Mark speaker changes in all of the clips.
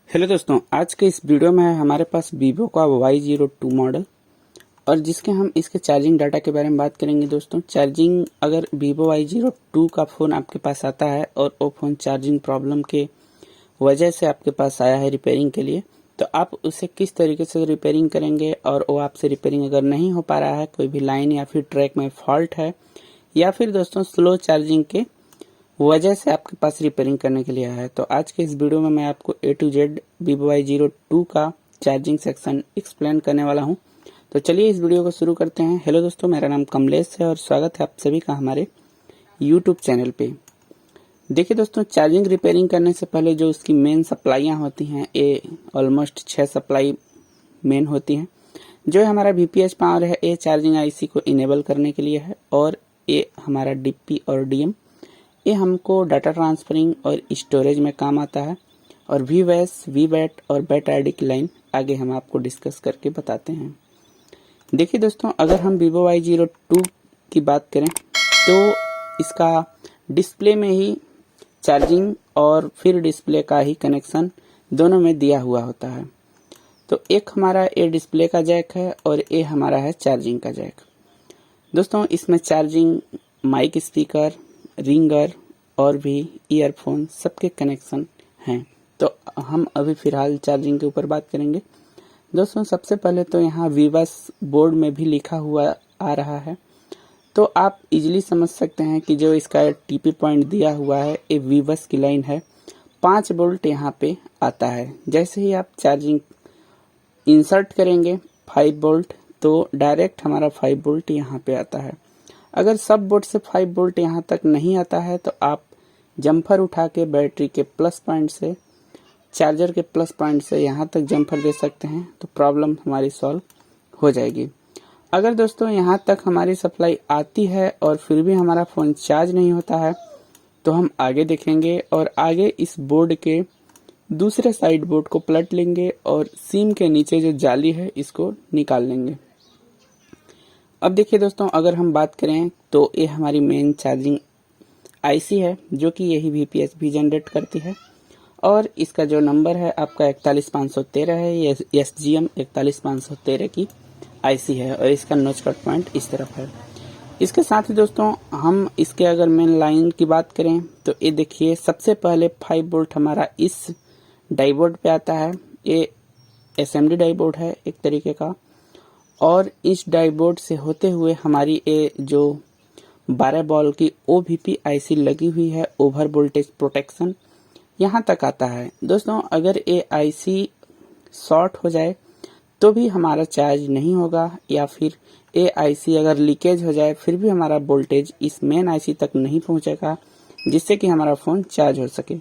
Speaker 1: Hello दोस्तों, आज के इस वीडियो में हमारे पास वीवो का Y02 मॉडल और जिसके हम इसके चार्जिंग डाटा के बारे में बात करेंगे। दोस्तों, चार्जिंग अगर वीवो Y02 का फ़ोन आपके पास आता है और वो फ़ोन चार्जिंग प्रॉब्लम के वजह से आपके पास आया है रिपेयरिंग के लिए, तो आप उसे किस तरीके से रिपेयरिंग करेंगे और वो आपसे रिपेयरिंग अगर नहीं हो पा रहा है, कोई भी लाइन या फिर ट्रैक में फॉल्ट है या फिर दोस्तों स्लो चार्जिंग के वजह से आपके पास रिपेयरिंग करने के लिए आया है, तो आज के इस वीडियो में मैं आपको A to Z Vivo Y02 का चार्जिंग सेक्शन एक्सप्लेन करने वाला हूं। तो चलिए इस वीडियो को शुरू करते हैं। हेलो दोस्तों, मेरा नाम कमलेश है और स्वागत है आप सभी का हमारे YouTube चैनल पे। देखिए दोस्तों, चार्जिंग रिपेयरिंग करने से पहले जो उसकी मेन सप्लाइयाँ होती हैं, ये ऑलमोस्ट 6 सप्लाई मेन होती हैं। जो हमारा VPH पावर है, ये चार्जिंग IC को इनेबल करने के लिए है, और ये हमारा DP और DM ये हमको डाटा ट्रांसफरिंग और स्टोरेज में काम आता है। और VVAS, VBAT और बैट आईडी की लाइन आगे हम आपको डिस्कस करके बताते हैं। देखिए दोस्तों, अगर हम वीवो Y02 की बात करें तो इसका डिस्प्ले में ही चार्जिंग और फिर डिस्प्ले का ही कनेक्शन दोनों में दिया हुआ होता है। तो एक हमारा ये डिस्प्ले का जैक है और ये हमारा है चार्जिंग का जैक। दोस्तों, इसमें चार्जिंग, माइक, स्पीकर, रिंगर और भी ईयरफोन सबके कनेक्शन हैं। तो हम अभी फिलहाल चार्जिंग के ऊपर बात करेंगे। दोस्तों, सबसे पहले तो यहाँ वीवस बोर्ड में भी लिखा हुआ आ रहा है, तो आप इजीली समझ सकते हैं कि जो इसका TP पॉइंट दिया हुआ है ये वीवस की लाइन है। 5 वोल्ट यहाँ पे आता है। जैसे ही आप चार्जिंग इंसर्ट करेंगे 5 वोल्ट, तो डायरेक्ट हमारा 5 वोल्ट यहाँ पे आता है। अगर सब बोर्ड से 5 वोल्ट यहाँ तक नहीं आता है तो आप जम्फर उठा के बैटरी के प्लस पॉइंट से, चार्जर के प्लस पॉइंट से यहाँ तक जम्फर दे सकते हैं, तो प्रॉब्लम हमारी सॉल्व हो जाएगी। अगर दोस्तों यहाँ तक हमारी सप्लाई आती है और फिर भी हमारा फ़ोन चार्ज नहीं होता है, तो हम आगे देखेंगे और आगे इस बोर्ड के दूसरे साइड बोर्ड को पलट लेंगे और सिम के नीचे जो जाली है इसको निकाल लेंगे। अब देखिए दोस्तों, अगर हम बात करें तो ये हमारी मेन चार्जिंग IC है जो कि यही VPH भी जनरेट करती है, और इसका जो नंबर है आपका 41513 है। ये SGM 41513 की IC है और इसका नोच कट पॉइंट इस तरफ है। इसके साथ ही दोस्तों, हम इसके अगर मेन लाइन की बात करें तो ये देखिए, सबसे पहले 5 वोल्ट हमारा इस डाइबोर्ड पे आता है। ये SMD डाइबोर्ड है एक तरीके का, और इस डाइबोर्ड से होते हुए हमारी ये जो 12 बॉल की OVP IC लगी हुई है, ओवर वोल्टेज प्रोटेक्शन, यहाँ तक आता है। दोस्तों, अगर ये IC शॉर्ट हो जाए तो भी हमारा चार्ज नहीं होगा, या फिर ये IC अगर लीकेज हो जाए फिर भी हमारा वोल्टेज इस मेन IC तक नहीं पहुँचेगा, जिससे कि हमारा फ़ोन चार्ज हो सके।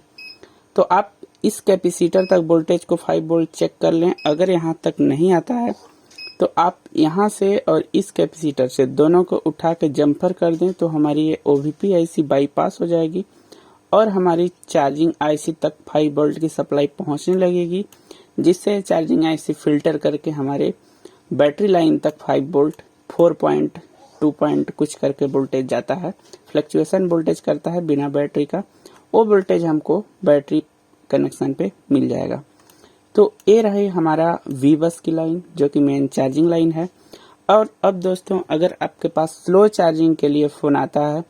Speaker 1: तो आप इस कैपेसिटर तक वोल्टेज को 5 वोल्ट चेक कर लें। अगर यहाँ तक नहीं आता है तो आप यहाँ से और इस कैपेसिटर से दोनों को उठा के जम्फर कर दें, तो हमारी ये OVP IC बाईपास हो जाएगी और हमारी चार्जिंग IC तक 5 वोल्ट की सप्लाई पहुँचने लगेगी, जिससे चार्जिंग IC फिल्टर करके हमारे बैटरी लाइन तक 5 वोल्ट 4 पॉइंट 2 पॉइंट कुछ करके वोल्टेज जाता है। फ्लक्चुएशन वोल्टेज करता है बिना बैटरी का, वो वोल्टेज हमको बैटरी कनेक्शन पे मिल जाएगा। तो ये रही हमारा वीवस की लाइन जो कि मेन चार्जिंग लाइन है। और अब दोस्तों, अगर आपके पास स्लो चार्जिंग के लिए फ़ोन आता है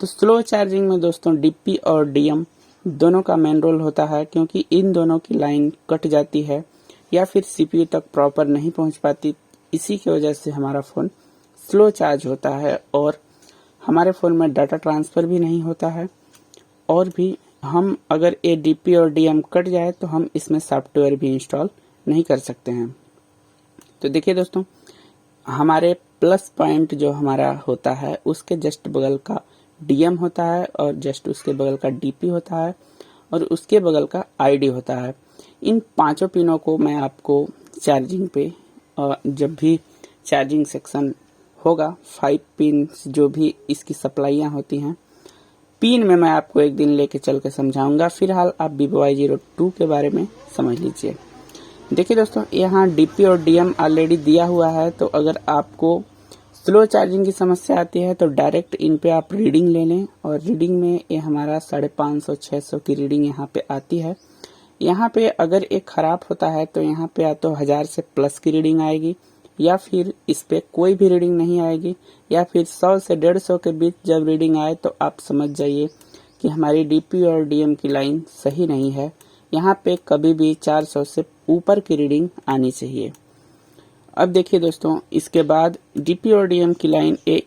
Speaker 1: तो स्लो चार्जिंग में दोस्तों DP और DM दोनों का मेन रोल होता है, क्योंकि इन दोनों की लाइन कट जाती है या फिर CPU तक प्रॉपर नहीं पहुंच पाती। इसी की वजह से हमारा फ़ोन स्लो चार्ज होता है और हमारे फ़ोन में डाटा ट्रांसफ़र भी नहीं होता है, और भी हम अगर ये DP और DM कट जाए तो हम इसमें सॉफ्टवेयर भी इंस्टॉल नहीं कर सकते हैं। तो देखिए दोस्तों, हमारे प्लस पॉइंट जो हमारा होता है उसके जस्ट बगल का DM होता है, और जस्ट उसके बगल का DP होता है, और उसके बगल का ID होता है। इन पांचों पिनों को मैं आपको चार्जिंग पे जब भी चार्जिंग सेक्शन होगा, 5 पिन जो भी इसकी सप्लाइयाँ होती हैं, पिन में मैं आपको एक दिन लेके चल के समझाऊंगा। फिलहाल आप वीवो Y02 के बारे में समझ लीजिए। देखिए दोस्तों, यहाँ DP और DM ऑलरेडी दिया हुआ है, तो अगर आपको स्लो चार्जिंग की समस्या आती है तो डायरेक्ट इन पे आप रीडिंग ले लें, और रीडिंग में ये हमारा 550-600 की रीडिंग यहाँ पे आती है। यहाँ पे अगर एक खराब होता है तो यहाँ पे या तो 1000 से प्लस की रीडिंग आएगी, या फिर इस पे कोई भी रीडिंग नहीं आएगी, या फिर 100 से 150 के बीच जब रीडिंग आए तो आप समझ जाइए कि हमारी डीपी और डीएम की लाइन सही नहीं है। यहाँ पे कभी भी 400 से ऊपर की रीडिंग आनी चाहिए। अब देखिए दोस्तों, इसके बाद डीपी और डीएम की लाइन एक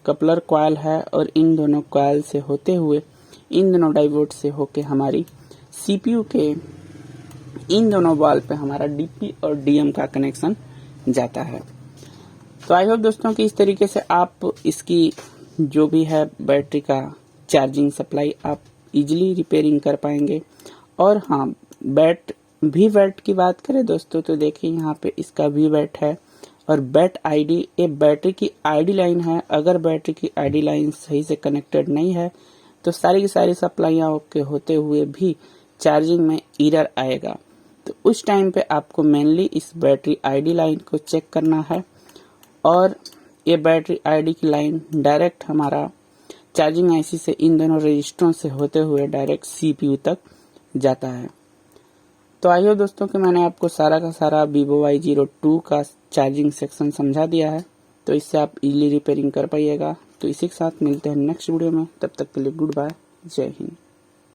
Speaker 1: कपलर कॉइल है, और इन दोनों कॉइल से होते हुए, इन दोनों डायोड से होके हमारी सीपीयू के इन दोनों बॉल पे हमारा डीपी और डीएम का कनेक्शन जाता है। तो आई होप दोस्तों कि इस तरीके से आप इसकी जो भी है बैटरी का चार्जिंग सप्लाई आप इजीली रिपेयरिंग कर पाएंगे। और हाँ, वी बैट की बात करें दोस्तों तो देखिए यहाँ पे इसका वी बैट है, और बैट आईडी ये बैटरी की आईडी लाइन है। अगर बैटरी की आईडी लाइन सही से कनेक्टेड नहीं है तो सारी की सारी सप्लाइयाँ ओके होते हुए भी चार्जिंग में एरर आएगा। तो उस टाइम पे आपको मेनली इस बैटरी आईडी लाइन को चेक करना है, और ये बैटरी आईडी की लाइन डायरेक्ट हमारा चार्जिंग आईसी से इन दोनों रजिस्टरों से होते हुए डायरेक्ट सीपीयू तक जाता है। तो आइए दोस्तों कि मैंने आपको सारा का सारा Vivo Y02 का चार्जिंग सेक्शन समझा दिया है, तो इससे आप इजीली रिपेयरिंग कर पाइएगा। तो इसी के साथ मिलते हैं नेक्स्ट वीडियो में, तब तक के लिए गुड बाय, जय हिंद।